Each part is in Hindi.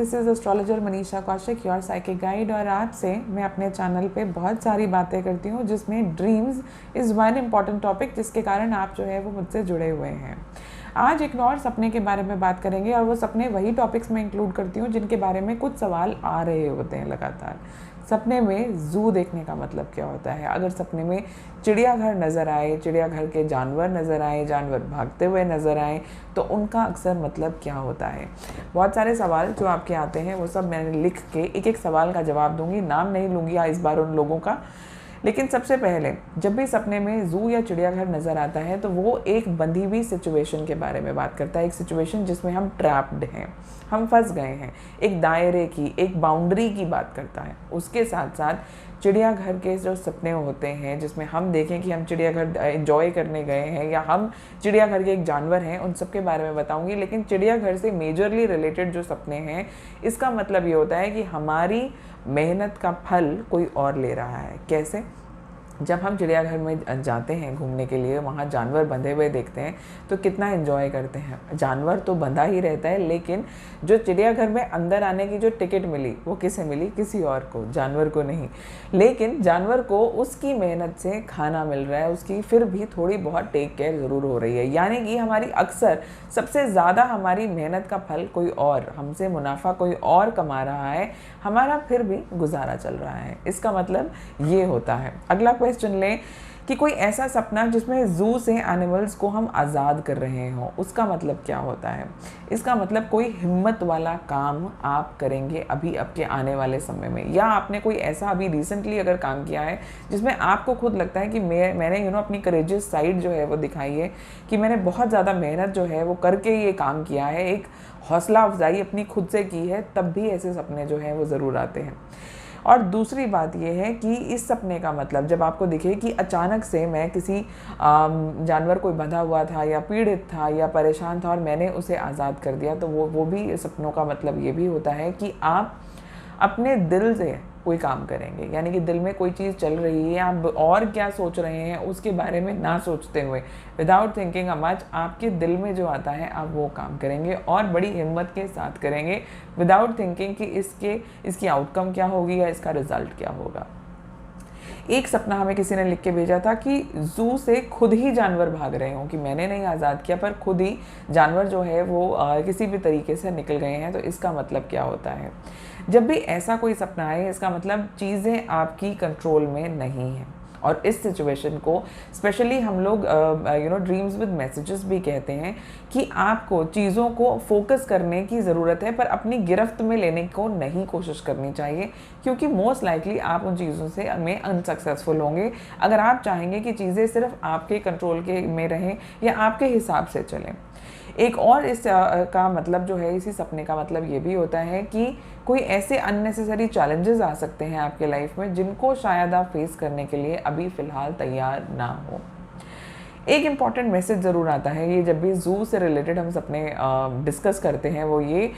This is astrologer Manisha Kaushik, your psychic guide. और आज से मैं अपने चैनल पे बहुत सारी बातें करती हूँ जिसमें dreams is one important topic, जिसके कारण आप जो है वो मुझसे जुड़े हुए हैं। आज एक और सपने के बारे में बात करेंगे और वो सपने वही टॉपिक्स में इंक्लूड करती हूँ जिनके बारे में कुछ सवाल आ रहे होते हैं लगातार। सपने में ज़ू देखने का मतलब क्या होता है? अगर सपने में चिड़ियाघर नज़र आए, चिड़ियाघर के जानवर नज़र आए, जानवर भागते हुए नज़र आए, तो उनका अक्सर मतलब क्या होता है? बहुत सारे सवाल जो आपके आते हैं वो सब मैंने लिख के एक एक सवाल का जवाब दूंगी। नाम नहीं लूँगी इस बार उन लोगों का, लेकिन सबसे पहले जब भी सपने में ज़ू या चिड़ियाघर नज़र आता है तो वो एक बंधी हुई सिचुएशन के बारे में बात करता है। एक सिचुएशन जिसमें हम ट्रैप्ड हैं, हम फंस गए हैं, एक दायरे की, एक बाउंड्री की बात करता है। उसके साथ साथ चिड़ियाघर के जो सपने होते हैं जिसमें हम देखें कि हम चिड़ियाघर एंजॉय करने गए हैं या हम चिड़ियाघर के एक जानवर हैं, उन सब के बारे में बताऊंगी। लेकिन चिड़ियाघर से मेजरली रिलेटेड जो सपने हैं, इसका मतलब ये होता है कि हमारी मेहनत का फल कोई और ले रहा है। कैसे? जब हम चिड़ियाघर में जाते हैं घूमने के लिए, वहाँ जानवर बंधे हुए देखते हैं तो कितना एंजॉय करते हैं। जानवर तो बंधा ही रहता है, लेकिन जो चिड़ियाघर में अंदर आने की जो टिकट मिली वो किसे मिली? किसी और को, जानवर को नहीं। लेकिन जानवर को उसकी मेहनत से खाना मिल रहा है, उसकी फिर भी थोड़ी बहुत टेक केयर ज़रूर हो रही है। यानी कि हमारी अक्सर सबसे ज़्यादा हमारी मेहनत का फल कोई और, हमसे मुनाफा कोई और कमा रहा है, हमारा फिर भी गुजारा चल रहा है। इसका मतलब ये होता है। अगला क्वेश्चन लें कि कोई ऐसा सपना जिसमें ज़ू से एनिमल्स को हम आज़ाद कर रहे हों, उसका मतलब क्या होता है? इसका मतलब कोई हिम्मत वाला काम आप करेंगे अभी आपके आने वाले समय में, या आपने कोई ऐसा अभी रिसेंटली अगर काम किया है जिसमें आपको खुद लगता है कि मैंने अपनी करेजियस साइड जो है वो दिखाई है, कि मैंने बहुत ज़्यादा मेहनत जो है वो करके ये काम किया है, एक हौसला अफजाई अपनी खुद से की है, तब भी ऐसे सपने जो हैं वो ज़रूर आते हैं। और दूसरी बात यह है कि इस सपने का मतलब जब आपको दिखे कि अचानक से मैं किसी जानवर कोई बंधा हुआ था या पीड़ित था या परेशान था और मैंने उसे आज़ाद कर दिया, तो वो भी सपनों का मतलब ये भी होता है कि आप अपने दिल से कोई काम करेंगे। यानी कि दिल में कोई चीज़ चल रही है, आप और क्या सोच रहे हैं उसके बारे में ना सोचते हुए, विदाउट थिंकिंग अ मच, आपके दिल में जो आता है आप वो काम करेंगे और बड़ी हिम्मत के साथ करेंगे, विदाउट थिंकिंग कि इसकी आउटकम क्या होगी या इसका रिजल्ट क्या होगा। एक सपना हमें किसी ने लिख के भेजा था कि ज़ू से खुद ही जानवर भाग रहे हों, कि मैंने नहीं आज़ाद किया पर खुद ही जानवर जो है वो किसी भी तरीके से निकल गए हैं। तो इसका मतलब क्या होता है? जब भी ऐसा कोई सपना आए, इसका मतलब चीज़ें आपकी कंट्रोल में नहीं हैं। और इस सिचुएशन को स्पेशली हम लोग ड्रीम्स विद मैसेजेस भी कहते हैं, कि आपको चीज़ों को फोकस करने की ज़रूरत है पर अपनी गिरफ्त में लेने को नहीं कोशिश करनी चाहिए, क्योंकि मोस्ट लाइकली आप उन चीज़ों से में अनसक्सेसफुल होंगे अगर आप चाहेंगे कि चीज़ें सिर्फ आपके कंट्रोल के में रहें या आपके हिसाब से चलें। एक और इस का मतलब जो है, इसी सपने का मतलब ये भी होता है कि कोई ऐसे अननेसेसरी चैलेंजेस आ सकते हैं आपके लाइफ में जिनको शायद आप फेस करने के लिए अभी फ़िलहाल तैयार ना हो। एक इम्पॉर्टेंट मैसेज ज़रूर आता है ये जब भी ज़ू से रिलेटेड हम सपने डिस्कस करते हैं, वो ये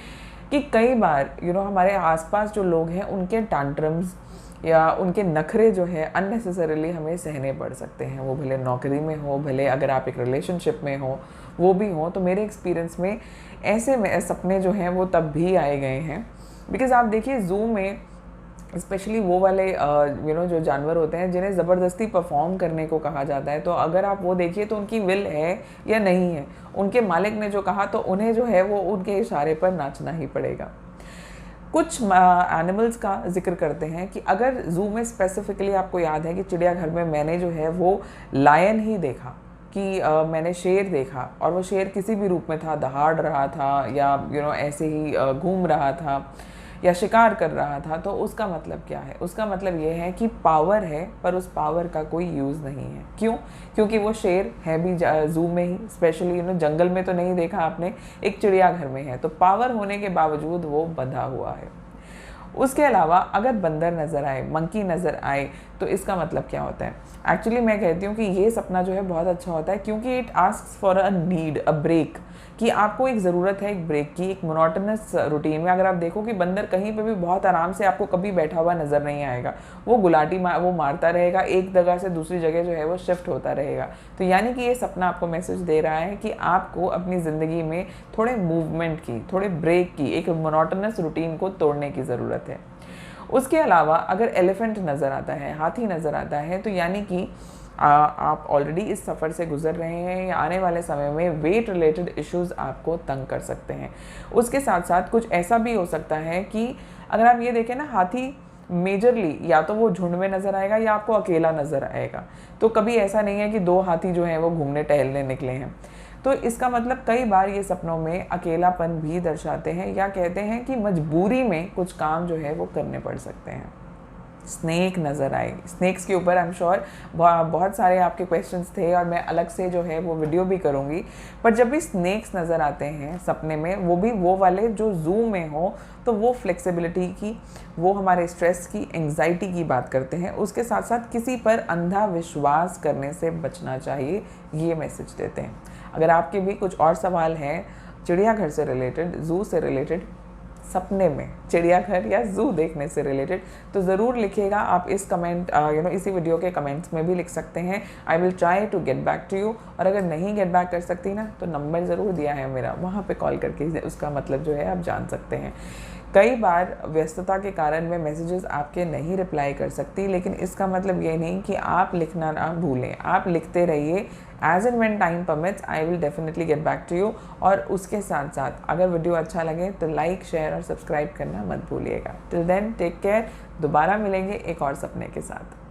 कि कई बार हमारे आसपास जो लोग हैं उनके टैंट्रम्स या उनके नखरे जो है अननेसेसरीली हमें सहने पड़ सकते हैं। वो भले नौकरी में हो, भले अगर आप एक रिलेशनशिप में हो, वो भी हो। तो मेरे एक्सपीरियंस में ऐसे सपने जो हैं वो तब भी आए गए हैं, बिकॉज़ आप देखिए ज़ू में स्पेशली वो वाले जो जानवर होते हैं जिन्हें ज़बरदस्ती परफॉर्म करने को कहा जाता है, तो अगर आप वो देखिए तो उनकी विल है या नहीं है, उनके मालिक ने जो कहा तो उन्हें जो है वो उनके इशारे पर नाचना ही पड़ेगा। कुछ एनिमल्स का जिक्र करते हैं कि अगर ज़ू में स्पेसिफिकली आपको याद है कि चिड़ियाघर में मैंने जो है वो लायन ही देखा, कि मैंने शेर देखा और वो शेर किसी भी रूप में था, दहाड़ रहा था या ऐसे ही घूम रहा था या शिकार कर रहा था, तो उसका मतलब क्या है? उसका मतलब ये है कि पावर है पर उस पावर का कोई यूज़ नहीं है। क्यों? क्योंकि वो शेर है भी ज़ू में ही, स्पेशली जंगल में तो नहीं देखा आपने, एक चिड़ियाघर में है, तो पावर होने के बावजूद वो बंधा हुआ है। उसके अलावा अगर बंदर नज़र आए, मंकी नज़र आए, तो इसका मतलब क्या होता है? एक्चुअली मैं कहती हूँ कि ये सपना जो है बहुत अच्छा होता है, क्योंकि it asks for a need, a break, कि आपको एक ज़रूरत है एक ब्रेक की, एक मोनोटोनस रूटीन में। अगर आप देखो कि बंदर कहीं पे भी बहुत आराम से आपको कभी बैठा हुआ नज़र नहीं आएगा, वो गुलाटी वो मारता रहेगा, एक जगह से दूसरी जगह जो है वो शिफ्ट होता रहेगा। तो यानी कि ये सपना आपको मैसेज दे रहा है कि आपको अपनी ज़िंदगी में थोड़े मूवमेंट की, थोड़े ब्रेक की, एक मोनोटोनस रूटीन को तोड़ने की ज़रूरत है। उसके अलावा अगर एलिफेंट नज़र आता है, हाथी नज़र आता है, तो यानी कि आप ऑलरेडी इस सफ़र से गुजर रहे हैं या आने वाले समय में वेट रिलेटेड इश्यूज़ आपको तंग कर सकते हैं। उसके साथ साथ कुछ ऐसा भी हो सकता है कि अगर आप ये देखें ना, हाथी मेजरली या तो वो झुंड में नज़र आएगा या आपको अकेला नज़र आएगा। तो कभी ऐसा नहीं है कि 2 हाथी जो हैं वो घूमने टहलने निकले हैं। तो इसका मतलब कई बार ये सपनों में अकेलापन भी दर्शाते हैं, या कहते हैं कि मजबूरी में कुछ काम जो है वो करने पड़ सकते हैं। स्नेक नज़र आए, स्नेक्स के ऊपर आई एम श्योर बहुत सारे आपके क्वेश्चंस थे और मैं अलग से जो है वो वीडियो भी करूँगी। पर जब भी स्नेक्स नज़र आते हैं सपने में, वो भी वो वाले जो जू में हो, तो वो फ्लेक्सिबिलिटी की, वो हमारे स्ट्रेस की, एंग्जाइटी की बात करते हैं। उसके साथ साथ किसी पर अंधा विश्वास करने से बचना चाहिए, ये मैसेज देते हैं। अगर आपके भी कुछ और सवाल हैं चिड़ियाघर से रिलेटेड, जू से रिलेटेड, सपने में चिड़ियाघर या जू देखने से रिलेटेड, तो ज़रूर लिखिएगा। आप इस कमेंट इसी वीडियो के कमेंट्स में भी लिख सकते हैं। I will try to get back to you. और अगर नहीं गेट बैक कर सकती ना, तो नंबर ज़रूर दिया है मेरा, वहाँ पे कॉल करके उसका मतलब जो है आप जान सकते हैं। कई बार व्यस्तता के कारण मैं मैसेजेस आपके नहीं रिप्लाई कर सकती, लेकिन इसका मतलब ये नहीं कि आप लिखना ना भूलें। आप लिखते रहिए, as and when time permits I will definitely get back to you. और उसके साथ साथ अगर वीडियो अच्छा लगे तो लाइक, शेयर और सब्सक्राइब करना मत भूलिएगा। Till then take care. दोबारा मिलेंगे एक और सपने के साथ।